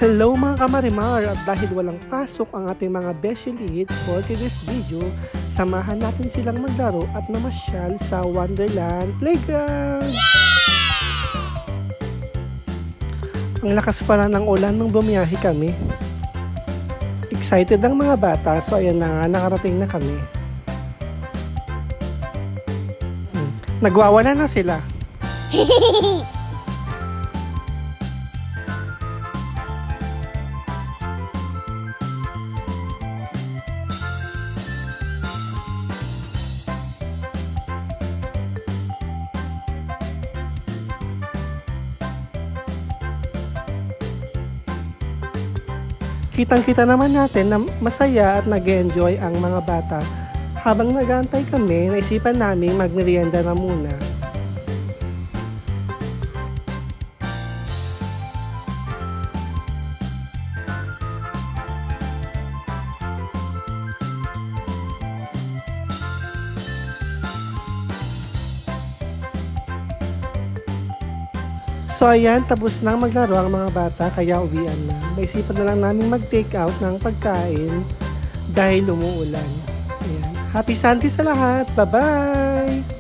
Hello mga kamarimar, at dahil walang pasok ang ating mga beshilit for today's video, samahan natin silang maglaro at namasyal sa Wonderland Playground! Ang lakas pala ng ulan nung bumiyahe kami. Excited ang mga bata, so ayan na nga, nakarating na kami. Nagwawala na sila. Kitang-kita naman natin na masaya at nag-enjoy ang mga bata. Habang nag-aantay kami, naisipan namin magmerienda na muna. So ayan, tapos nang maglaro ang mga bata kaya uwian na. Naisipan na lang namin mag-take out ng pagkain dahil umuulan. Ayan. Happy Sunday sa lahat! Bye-bye!